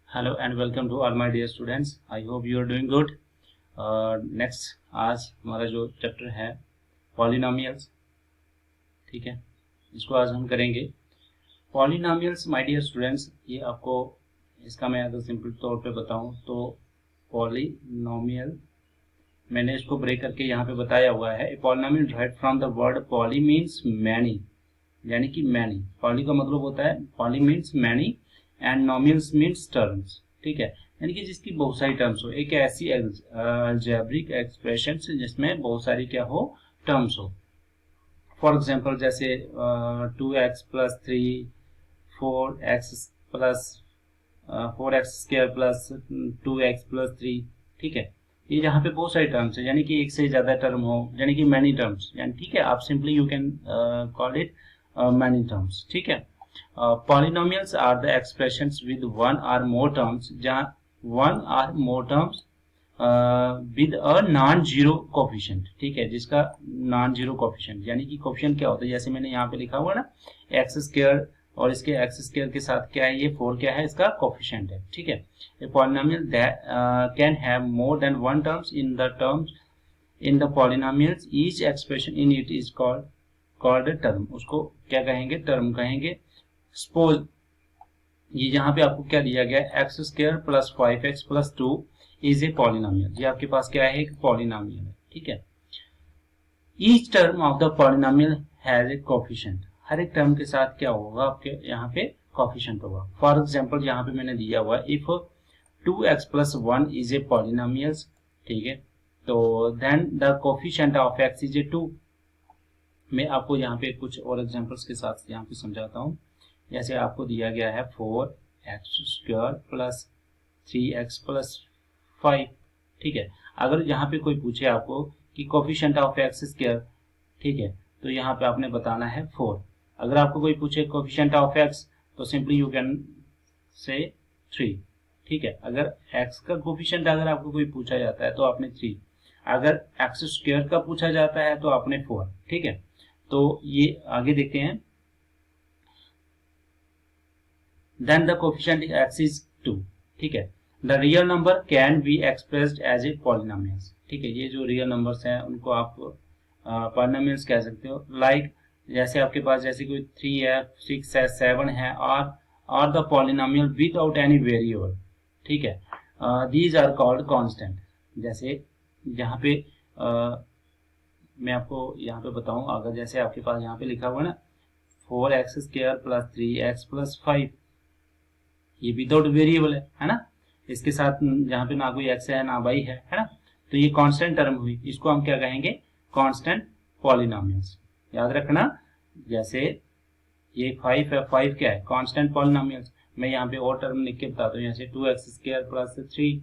Hello and welcome to all my dear students. I hope you are doing good. Next आज हमारा जो chapter है polynomials, ठीक है, इसको आज हम करेंगे। पॉलिनोमियल्स माय डियर स्टूडेंट्स, ये आपको इसका मैं अगर सिंपल तौर पे बताऊं तो पॉलिनोमियल मैंने इसको ब्रेक करके यहाँ पे बताया हुआ है। A polynomial derived from the word poly means many, यानी कि मैनी। पॉली का मतलब होता है, poly means many and nomials means terms, ठीक है, यानी कि जिसकी बहुत सारी टर्म्स हो। एक ऐसी अलजेब्रिक एक्सप्रेशन जिसमें बहुत सारी क्या हो, टर्म्स हो। फॉर एग्जांपल जैसे 2x+3, 4x प्लस 2x+3, ठीक है। ये यहाँ पे बहुत सारी टर्म्स है, यानी कि एक से ज्यादा टर्म हो, यानी कि मैनी टर्म्स, यानी ठीक है, आप simply you can call it many terms, ठीक है। Polynomials are the expressions with one or more terms, जहाँ one or more terms with a non zero coefficient, ठीक है, जिसका नॉन जीरो कोफिशिएंट, यानी कि कोफिशिएंट क्या होता है, जैसे मैंने यहाँ पे लिखा हुआ ना एक्स स्क्वायर, और इसके एक्स स्क्वायर के साथ क्या है, ये 4 क्या है, इसका कोफिशिएंट है, ठीक है। A polynomial can have more than one terms in the polynomials, each expression in it is called term, उसको क्या कहेंगे, टर्म कहेंगे। सपोज ये यहाँ पे आपको क्या दिया गया है, x square plus 5x plus 2 is a polynomial, ये आपके पास क्या है, एक पॉलिनोमियल है, ठीक है। Each term of the polynomial has a coefficient, हर एक टर्म के साथ क्या होगा, आपके यहाँ पे कोफिशिएंट होगा। फॉर एग्जांपल यहाँ पे मैंने दिया हुआ if 2x+1 is a polynomial, ठीक है, तो then the coefficient of x is a 2। मैं आपको यहाँ पे कुछ और एग्जांपल्स के साथ यहाँ पे समझाता हूँ। जैसे आपको दिया गया है 4x² प्लस 3x प्लस 5, ठीक है। अगर यहाँ पे कोई पूछे आपको कि कोफिशिएंट ऑफ एक्स स्क्वायर, ठीक है, तो यहाँ पे आपने बताना है 4। अगर आपको कोई पूछे कोफिशिएंट ऑफ एक्स, तो सिंपली यू कैन से 3, ठीक है। अगर x का कोफिशिएंट अगर आपको कोई पूछा जाता है तो आपने 3, अगर एक्स स्क्वायर का पूछा जाता है तो आपने 4, ठीक है। तो ये आगे देखते हैं। then the coefficient x is 2, ठीक है। the real number can be expressed as a polynomials, ठीक है, ये जो रियल नंबर्स हैं उनको आप पॉलिनोमियल्स कह सकते हो। लाइक जैसे आपके पास जैसे कोई 3 है, 6 है, 7 है, और the polynomial without any variable, ठीक है, दीज आर कॉल्ड कांस्टेंट। जैसे यहाँ पे मैं आपको यहाँ पे बताऊं, अगर जैसे आपके पास यहाँ पे लिखा हुआ है ना 4x² प्लस 3x प्लस 5, ये विदाउट वेरिएबल है ना, इसके साथ यहाँ पे ना कोई x है ना y है ना, तो ये कांस्टेंट टर्म हुई, इसको हम क्या कहेंगे, कांस्टेंट पॉलिनोमियल्स, याद रखना। जैसे ये 5 है, 5 क्या है, कांस्टेंट पॉलिनोमियल्स। मैं यहाँ पे और टर्म लिख के बताता हूँ, जैसे 2x² प्लस 3,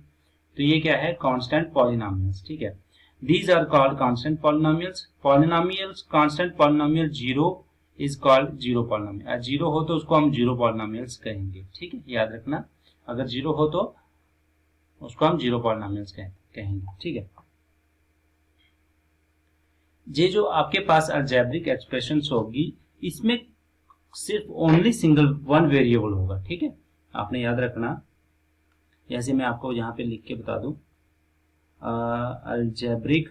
तो ये क्या है, कांस्टेंट पॉलिनोमियल्स, ठीक है। These are called constant polynomials. Polynomials constant polynomial zero is called zero polynomial, zero हो तो उसको हम जीरो पॉलिनोमियल्स कहेंगे, ठीक है, याद रखना। अगर जीरो हो तो उसको हम जीरो पॉलिनोमियल्स कहेंगे, ठीक है। ये जो आपके पास अलजेब्रिक एक्सप्रेशंस होगी, इसमें सिर्फ ओनली सिंगल वन वेरिएबल होगा, ठीक है, आपने याद रखना। जैसे मैं आपको यहाँ पे लिख के बता दूं, algebraic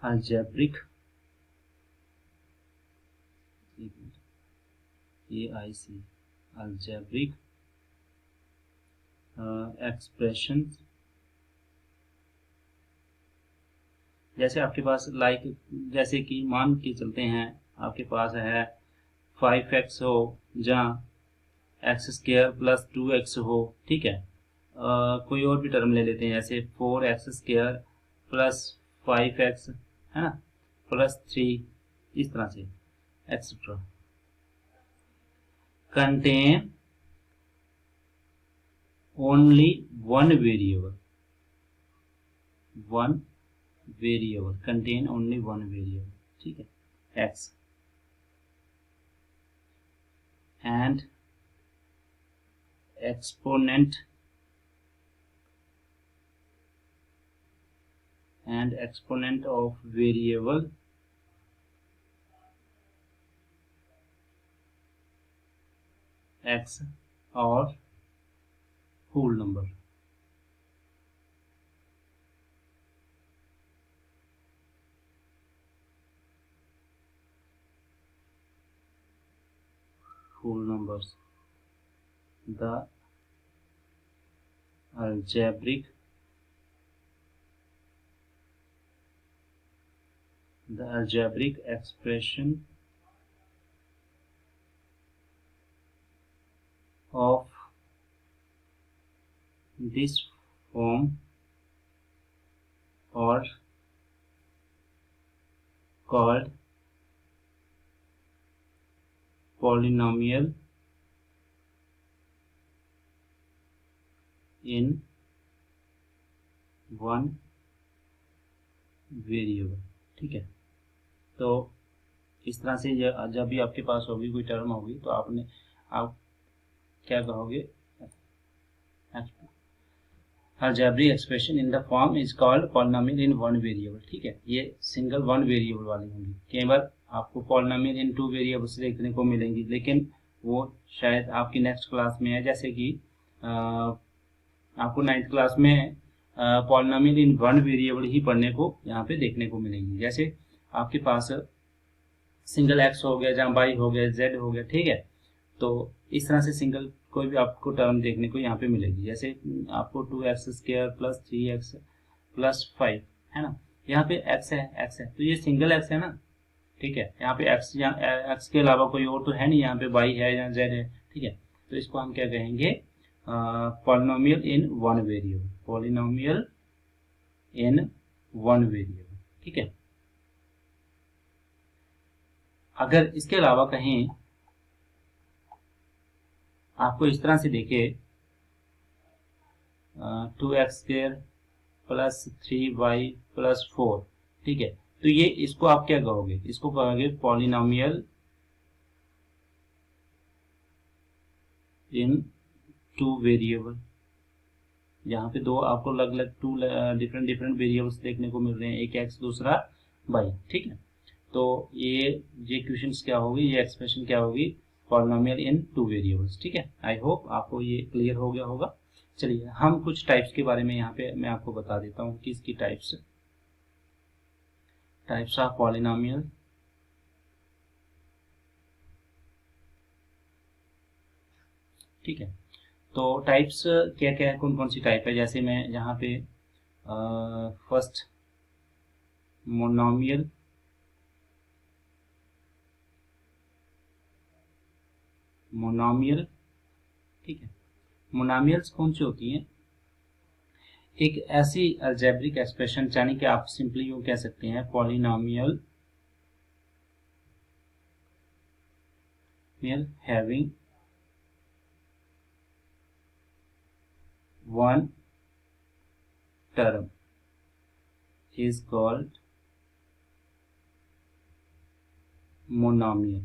algebraic AIC algebraic expression, जैसे आपके पास लाइक जैसे कि मान के चलते हैं, आपके पास है 5x हो जहाँ x² प्लस 2x हो, ठीक है। कोई और भी टर्म ले लेते हैं, जैसे 4x² प्लस 5x, है ना, प्लस 3, इस तरह से etcetera. Contain only one variable, contain only one variable, ठीक है, x and exponent and exponent of variable x or whole number. Whole numbers. The algebraic expression of this form are called polynomial in one variable. ठीक है, तो इस तरह से जब भी आपके पास होगी कोई टर्म होगी तो आप क्या कहोगे, algebraic expression in the form is called polynomial in one variable। ठीक है, ये सिंगल वन वेरिएबल वाली होंगी। कई बार आपको polynomial in टू वेरिएबल्स देखने को मिलेंगी, लेकिन वो शायद आपकी नेक्स्ट क्लास में है। जैसे कि आपको 9th क्लास में polynomial in वन वेरिएबल ही पढ़ने को यहाँ पे देखने को मिलेंगी। जैसे आपके पास सिंगल एक्स हो गया, जहाँ वाई हो गया, जेड हो गया। ठीक है, तो इस तरह से सिंगल कोई भी आपको टर्म देखने को यहाँ पे मिलेगी। जैसे आपको 2x² प्लस 3x प्लस 5 है ना, यहाँ पे x है तो ये सिंगल x है ना। ठीक है, यहाँ पे x के अलावा कोई और तो है नहीं, यहाँ पे y है या z है। ठीक है, तो इसको हम क्या कहेंगे, polynomial in one variable, polynomial in one variable. ठीक है, अगर इसके अलावा कहीं आपको इस तरह से देखे 2x² प्लस 3y प्लस 4, ठीक है, तो ये इसको आप क्या कहोगे, इसको कहोगे पॉलिनोमियल इन टू वेरिएबल। यहाँ पे दो आपको अलग अलग टू डिफरेंट वेरिएबल्स देखने को मिल रहे हैं, एक x दूसरा y। ठीक है, तो ये क्वेश्चंस क्या होगी, ये एक्सप्रेशन क्या होगी, पॉलिनोमियल इन टू वेरिएबल्स। ठीक है, आई होप आपको ये क्लियर हो गया होगा। चलिए हम कुछ टाइप्स के बारे में यहाँ पे मैं आपको बता देता हूँ कि इसकी टाइप्स ऑफ पॉलिनोमियल। ठीक है, तो टाइप्स क्या क्या है, कौन कौन सी टाइप है। जैसे मैं यहाँ पे फर्स्ट मोनोमियल, ठीक है, मोनोमियल्स कौन सी होती हैं, एक ऐसी अलजेब्रिक एक्सप्रेशन, यानी कि आप सिंपली यूं कह सकते हैं polynomial having one term is called monomial.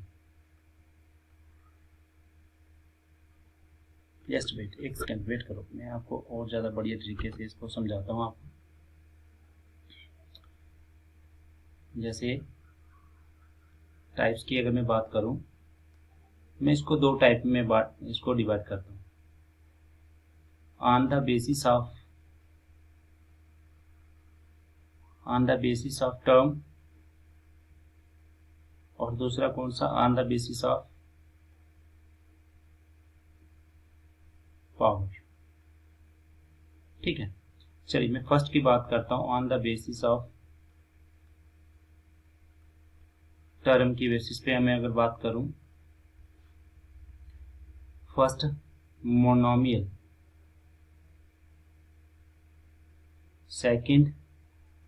Just wait, एक सेकंड वेट करो, मैं आपको और ज़्यादा बढ़िया तरीके से इसको समझाता हूँ आपको। जैसे टाइप्स की अगर मैं बात करूँ, मैं इसको दो टाइप में इसको डिवाइड करता हूँ, on the basis of term, और दूसरा कौन सा, on the basis of power. ठीक है, चलिए मैं फर्स्ट की बात करता हूँ, on the basis of term की बेसिस पे मैं अगर बात करूं, फर्स्ट मोनोमियल, सेकंड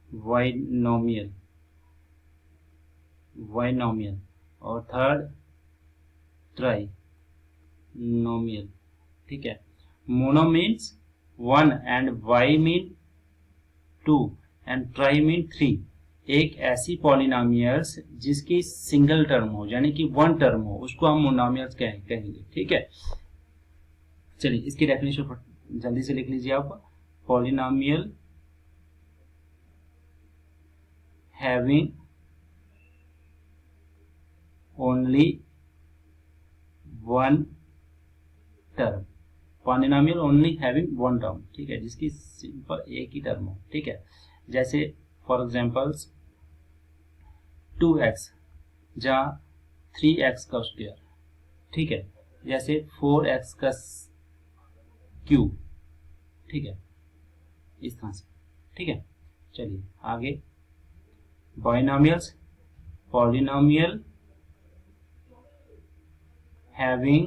बाइनोमियल, और थर्ड ट्राइनोमियल। ठीक है, mono means one and bi mean two and tri mean three. एक ऐसी पॉलिनोमियल्स जिसकी सिंगल टर्म हो, यानी कि वन टर्म हो, उसको हम मोनोमियल्स कहेंगे। ठीक है, चलिए इसकी डेफिनेशन जल्दी से लिख लीजिए आप। Polynomial having only one term, polynomial only having one term, ठीक है, जिसकी सिंपल एक ही टर्म हो, ठीक है। जैसे फॉर एग्जांपल्स 2x जहाँ 3x का स्क्वायर, ठीक है, जैसे 4x का क्यूब, ठीक है, इस तरह से, ठीक है। चलिए आगे, binomials, polynomial having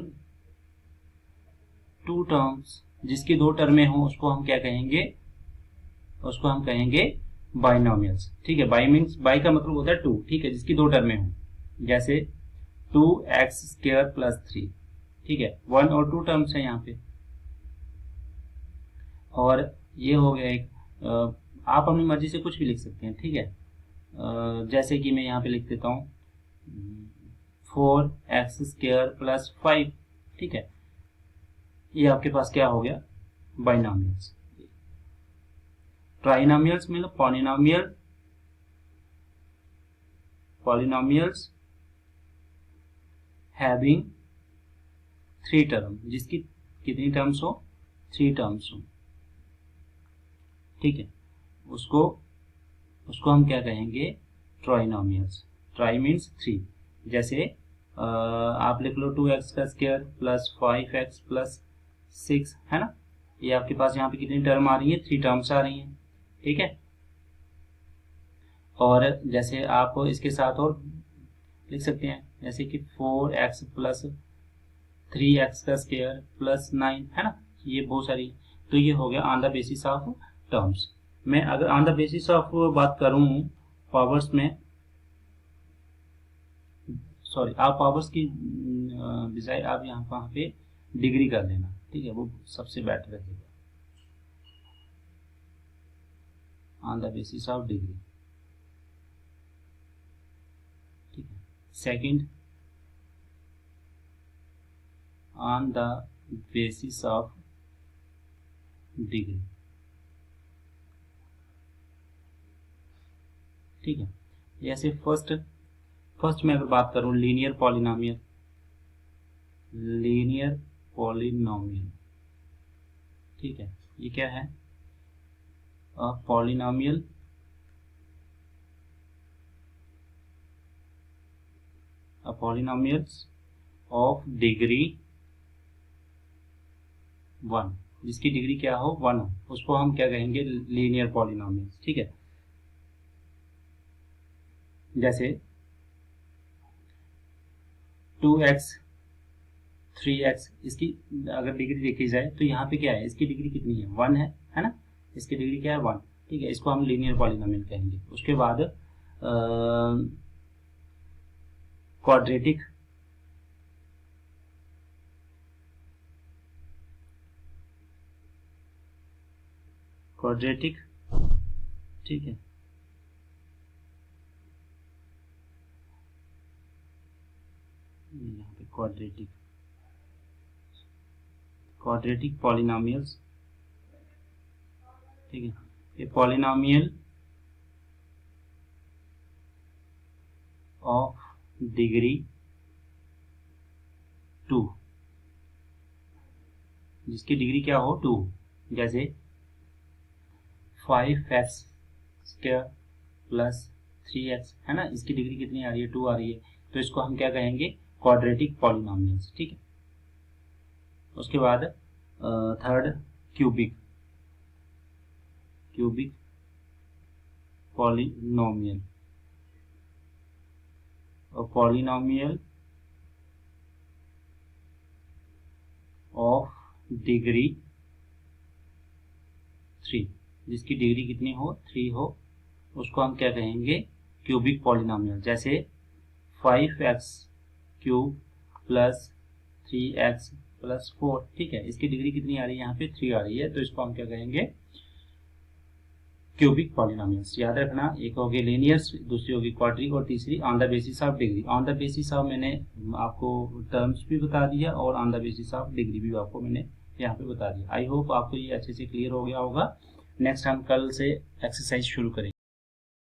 two terms, जिसकी दो टर्में हो उसको हम क्या कहेंगे, उसको हम कहेंगे बाइनोमियल्स, ठीक है। बाई मीन्स, बाई का मतलब होता है टू, ठीक है, जिसकी दो टर्में हो, जैसे 2x² + 3, ठीक है, 1 और 2 टर्म्स है यहाँ पे। और ये हो गया एक, आप अपनी मर्जी से कुछ भी लिख सकते हैं, ठीक है। जैसे कि मैं यहाँ पे लिख देता हूँ 4x² + 5, ठीक है, ये आपके पास क्या हो गया, बाइनोमियल्स। ट्राइनोमियल्स मतलब पॉलिनोमियल्स हैविंग 3 टर्म, जिसकी कितनी टर्म्स हो, 3 टर्म्स हो, ठीक है, उसको हम क्या कहेंगे, ट्राइनोमियल्स। ट्राई मीन्स 3, जैसे आप लिख लो 2x² + 5x + 6, है ना, ये आपके पास यहाँ पे कितनी टर्म आ रही है, 3 टर्म्स आ रही हैं, ठीक है। और जैसे आप इसके साथ और लिख सकते हैं, जैसे कि 4x + 3x² + 9, है ना, ये बहुत सारी, तो ये हो गया on the basis of terms. मैं अगर ऑन द बेसिस ऑफ बात करूं पावर्स में, सॉरी, आप पावर्स की बजाय आप यहाँ पे डिग्री कर लेना, ठीक है, वो सबसे बेटर रहेगा, on the basis of degree, ठीक है। Second, on the basis of degree, ठीक है। जैसे फर्स्ट में अगर बात करूं लीनियर पॉलिनोमियल, ठीक है, ये क्या है, पॉलिनोमियल पॉलिनोमियल्स ऑफ डिग्री 1, जिसकी डिग्री क्या हो, 1 हो, उसको हम क्या कहेंगे, लीनियर पॉलिनोमियल्स, ठीक है। जैसे 2x 3x, इसकी अगर डिग्री देखी जाए तो यहाँ पे क्या है, इसकी डिग्री कितनी है, 1 है ना, इसकी डिग्री क्या है, 1, ठीक है, इसको हम लीनियर पॉलिनोमियल कहेंगे। उसके बाद क्वाड्रेटिक, ठीक है, यहाँ पे क्वाड्रेटिक पॉलिनोमियल्स, ठीक है, ये पॉलिनोमियल ऑफ डिग्री 2, जिसकी डिग्री क्या हो, 2, जैसे 5x² + 3x, है ना, इसकी डिग्री कितनी आ रही है, 2 आ रही है, तो इसको हम क्या कहेंगे, क्वाड्रेटिक पॉलिनोमियल्स, ठीक है। उसके बाद थर्ड, क्यूबिक पॉलिनोमियल, और पॉलिनोमियल ऑफ डिग्री 3, जिसकी डिग्री कितनी हो, 3 हो, उसको हम क्या कहेंगे, क्यूबिक पॉलिनोमियल। जैसे 5x³ + 3x + 4, ठीक है, इसकी डिग्री कितनी आ रही है, यहाँ पे 3 आ रही है, तो इसको हम क्या कहेंगे, क्यूबिक पॉलिनोमियल्स। याद रखना, एक होगी लीनियर्स, दूसरी होगी क्वाड्रिक, और तीसरी on the basis of degree. On the basis of मैंने आपको टर्म्स भी बता दिया, और on the basis of degree भी आपको मैंने यहाँ पे बता दिया। आई होप आपको ये अच्छे से क्लियर हो गया होगा। नेक्स्ट हम कल से एक्सरसाइज शुरू करेंगे।